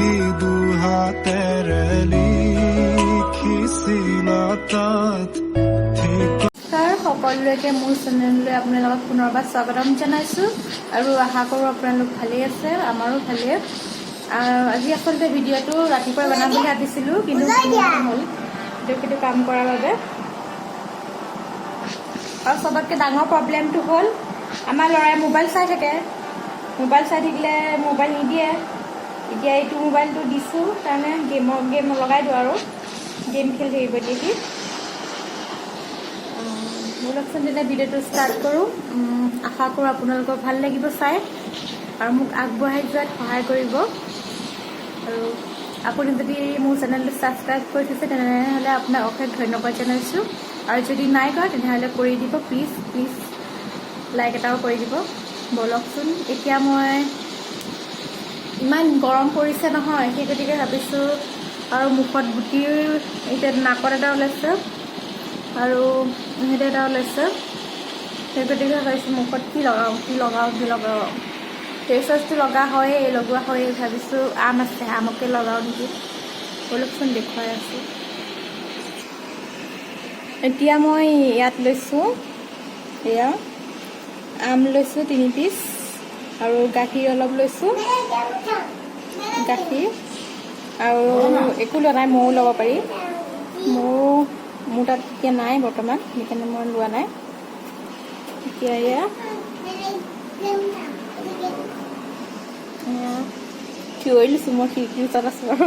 লিখি দুহাতেৰে লিখিছিল তাত সকলোকে মোৰ চেনেললৈ আপোনালোকক পুনৰবাৰ স্বাগতম জনাইছোঁ আৰু আশা কৰোঁ আপোনালোক ভালেই আছে, আমাৰো ভালেই। আজি আচলতে ভিডিঅ'টো ৰাতিপুৱা বনাম বুলি ভাবিছিলোঁ, কিন্তু নহ'ল সেইটো কাম কৰাৰ বাবে। আৰু চবতকৈ ডাঙৰ প্ৰব্লেমটো হ'ল আমাৰ ল'ৰাই মোবাইল চাই থাকে। মোবাইল চাই থাকিলে মোবাইল নিদিয়ে। এতিয়া এইটো মোবাইলটো দিছোঁ কাৰণে গেম লগাই দিওঁ আৰু গেম খেলি থাকিব দেখি। ব'লকচোন তেতিয়া ভিডিঅ'টো ষ্টাৰ্ট কৰোঁ। আশা কৰোঁ আপোনালোকৰ ভাল লাগিব চাই আৰু মোক আগবঢ়াই যোৱাত সহায় কৰিব। আৰু আপুনি যদি মোৰ চেনেলটো ছাবস্ক্ৰাইব কৰি থৈছে তেনেহ'লে আপোনাক অশেষ ধন্যবাদ জনাইছোঁ। আৰু যদি নাই কৰা তেনেহ'লে কৰি দিব, প্লিজ লাইক এটাও কৰি দিব। ব'লকচোন এতিয়া মই ইমান গৰম পৰিছে নহয়, সেই গতিকে ভাবিছোঁ আৰু মুখত গুটি এতিয়া নাকত এটা ওলাইছে আৰু সেইটো এটা ওলাইছে, সেই গতিকে ভাবিছোঁ মুখত কি লগাওঁ। ফেচ ৱাছটো লগোৱা হয়েই ভাবিছোঁ আম আছে, আমকে লগাওঁ নেকি। অলপচোন দেখুৱাই আছোঁ। এতিয়া মই ইয়াত লৈছোঁ, এয়া আম লৈছোঁ 3 পিচ আৰু গাখীৰ অলপ লৈছোঁ, গাখীৰ আৰু একো লোৱা নাই, মৌ ল'ব পাৰি। মোৰ তাত এতিয়া নাই বৰ্তমান, সেইকাৰণে মই লোৱা নাই। এতিয়া এয়া থিয় হৈ লৈছোঁ, মই খিৰিকীৰ ওচৰত আছোঁ বাৰু।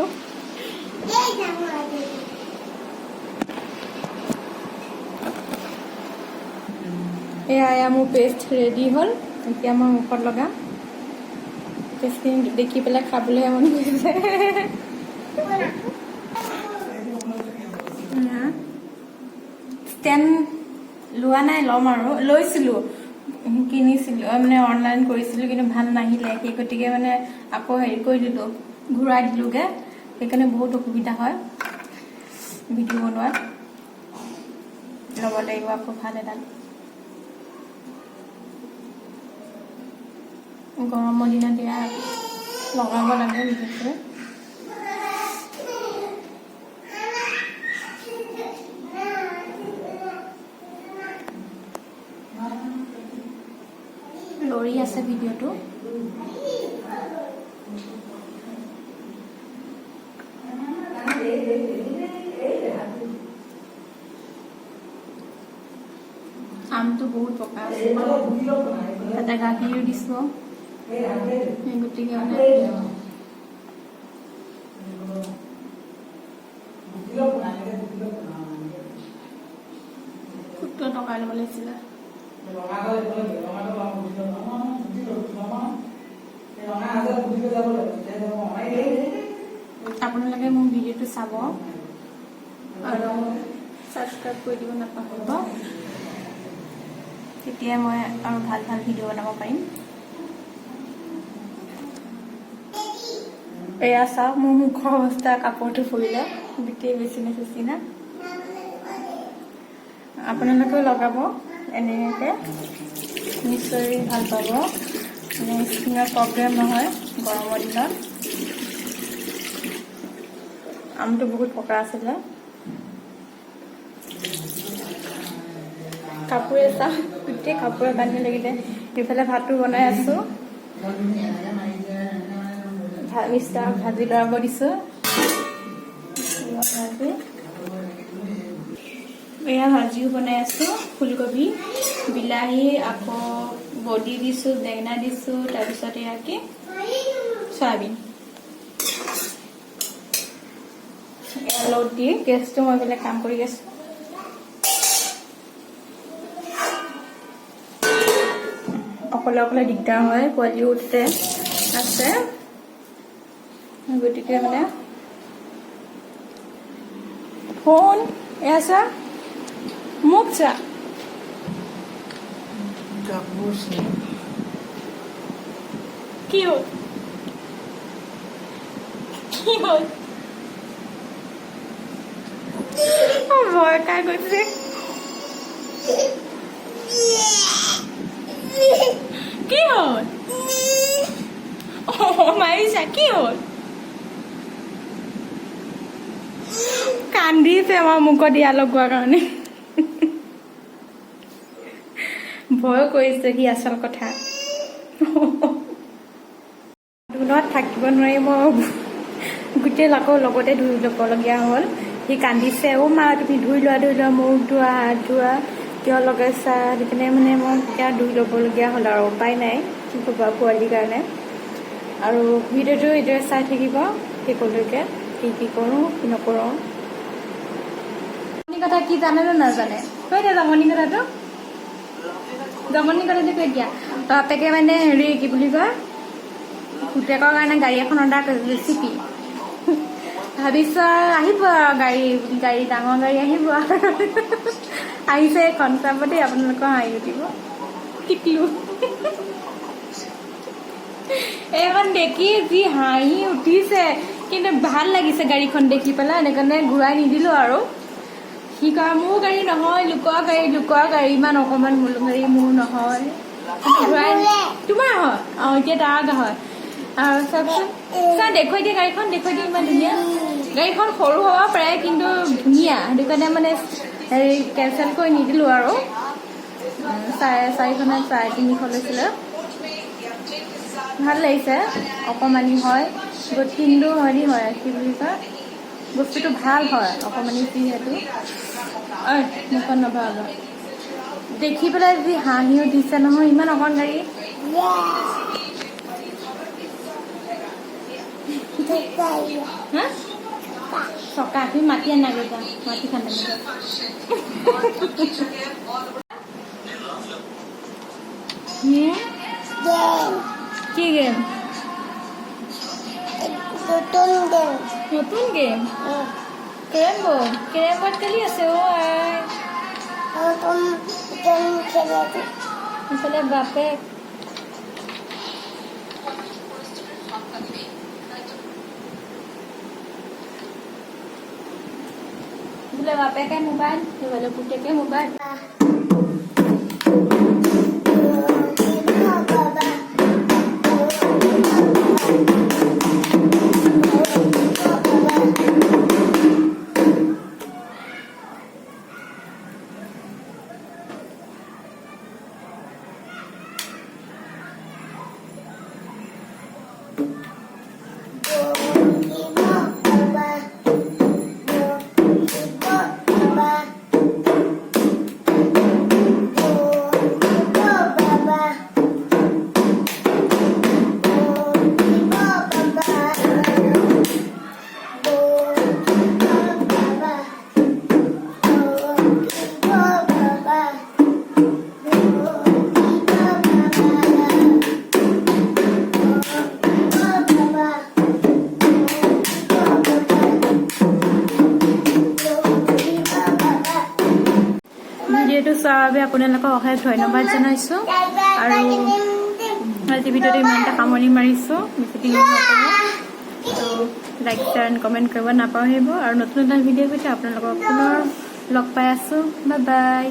এয়া মোৰ পেষ্ট ৰেডি হ'ল। এতিয়া মই মুখত লগাম। পেষ্টখিনি দেখি পেলাই খাবলৈহে মন গৈছে। ষ্টেণ্ড লোৱা নাই, ল'ম আৰু লৈছিলোঁ, কিনিছিলোঁ মানে অনলাইন কৰিছিলোঁ, কিন্তু ভাল নাহিলে। সেই গতিকে মানে আকৌ হেৰি কৰি দিলোঁ, ঘূৰাই দিলোঁগৈ। সেইকাৰণে বহুত অসুবিধা হয় ভিডিঅ' বনোৱাত। ল'ব লাগিব আকৌ ভাল এডাল। গৰমৰ দিনত এয়া লগাব লাগে বিশেষকৈ। লৰি আছে ভিডিঅ'টো। আমটো বহুত পকা আছে, তাতে গাখীৰ দিছোঁ, গতিকে মানে ফুটটো টকাই ল'ব লাগিছিলে। আপোনালোকে মোৰ ভিডিঅ'টো চাব আৰু ছাবস্ক্ৰাইব কৰি দিব নাপাহৰিব, তেতিয়া মই আৰু ভাল ভিডিঅ' বনাব পাৰিম। এয়া চাওক মোৰ মুখৰ অৱস্থা, কাপোৰটো ফুৰিলে গোটেই বেচিনা। আপোনালোকেও লগাব এনেকৈ, নিশ্চয় ভাল পাব। মানে স্কিনৰ প্ৰব্লেম নহয় গৰমৰ দিনত। আমটো বহুত পকা আছিলে। কাপোৰে চাওক, গোটেই কাপোৰে বান্ধি লাগিলে। ইফালে ভাতো বনাই আছোঁ, ভাজি লৰাব দিছোঁ। এয়া ভাজিও বনাই আছোঁ, ফুলকবি, বিলাহী, আকৌ বডি দিছোঁ, বেঙেনা দিছোঁ, তাৰপিছত এয়া কি চয়াবিন। লোড দি গেছটো মই এইফালে কাম কৰি আছোঁ। অকলে দিগদাৰ হয়, পোৱালিও উঠতে আছে, গতিকে মানে ফোন এয়া চা, মোক চা, কি হ'ল ভয় খাই গৈছে। কি হ'ল? মাৰিছা, কি হ'ল? কান্দিছে আমাৰ মুখত দিয়া লগোৱাৰ কাৰণে ভয় কৰিছে সি আচল কথা দূৰত থাকিব নোৱাৰি মই গোটেই আকৌ লগতে ধুই ল'বলগীয়া হ'ল সি কান্দিছে অ' মা তুমি ধুই লোৱা মুখ ধোৱা হাত ধোৱা কিয় লগাইছা সেইকাৰণে মানে মই এতিয়া ধুই ল'বলগীয়া হ'ল আৰু উপায় নাই কি ক'বা পোৱালিৰ কাৰণে আৰু ভিডিঅ'টো এইদৰে চাই থাকিব শেষলৈকে কি কৰোঁ কি নকৰোঁ জমনি কথা কি জানে নে নাজানে কৈ দিয়া জমনি কথাটো কৈ দিয়া বাপেকে মানে হেৰি কি বুলি কয় পুতেকৰ কাৰণে গাড়ী এখন অৰ্ডাৰ কৰিছে ৰেচিপি ভাবিছো আহিব গাড়ী ডাঙৰ গাড়ী আহিব আহিছে এখন চাব দেই আপোনালোকৰ হাঁহি উঠিব টিকলু এইখন দেখি যি হাঁহি উঠিছে কিন্তু ভাল লাগিছে গাড়ীখন দেখি পেলাই এনেকাৰণে ঘূৰাই নিদিলো আৰু সি কয় মোৰ গাড়ী নহয় লোকৰ গাড়ী ইমান অকণমান গাড়ী মোৰ নহয় ঘূৰাই তোমাৰ হয় এতিয়া তাৰ হয় আৰু চাওকচোন চা দেখুৱাই দিয়ে গাড়ীখন দেখুৱাই দিয়ে ইমান ধুনীয়া গাড়ীখন সৰু হ'ব পাৰে কিন্তু ধুনীয়া সেইটো কাৰণে মানে হেৰি কেঞ্চেল কৰি নিদিলোঁ আৰু 4,500 3,500 লৈছিলে ভাল লাগিছে অকণমানি হয় কিন্তু হেৰি হয় কি বুলি কয় বস্তুটো ভাল হয় অকণমানি যিহেতু মুখত নভৰাব দেখি পেলাই যি হাঁহিও দিছে নহয় ইমান অকণ গাড়ী চকা তুমি মাতি আনাগৈ যা মাটি খান্দাগৈ কি গেম নতুন গেম কেৰম বৰ্ড খেলি আছে এইফালে বাপেক বাপেকে মোবাইল সেইফালে পুতেকে মোবাইল ভিডিঅ'টো চোৱাৰ বাবে আপোনালোকক অশেষ ধন্যবাদ জনাইছোঁ আৰু আজি ভিডিঅ'টো ইমানটা সামৰণি মাৰিছোঁ বেছি লাইক শ্বেয়াৰ এণ্ড কমেণ্ট কৰিব নাপাহৰিব আৰু নতুন ভিডিঅ'ৰ সৈতে আপোনালোকক পুনৰ লগ পাই আছোঁ বাই বাই